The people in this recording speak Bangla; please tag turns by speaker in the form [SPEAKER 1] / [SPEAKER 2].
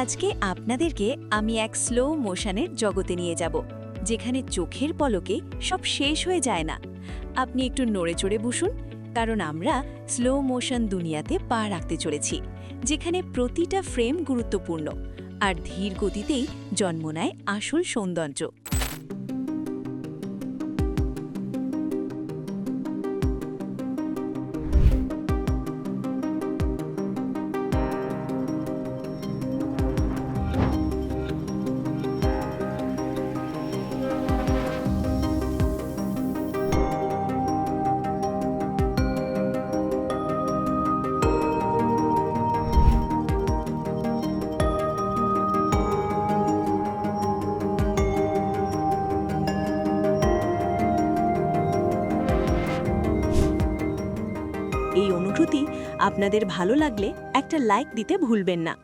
[SPEAKER 1] আজকে আপনাদেরকে আমি এক স্লো মোশনের জগতে নিয়ে যাব, যেখানে চোখের পলকে সব শেষ হয়ে যায় না। আপনি একটু নড়ে চড়ে বসুন, কারণ আমরা স্লো মোশন দুনিয়াতে পা রাখতে চলেছি, যেখানে প্রতিটা ফ্রেম গুরুত্বপূর্ণ আর ধীর গতিতেই জন্ম নেয় আসল সৌন্দর্য। এই অনুভূতি আপনাদের ভালো লাগলে একটা লাইক দিতে ভুলবেন না।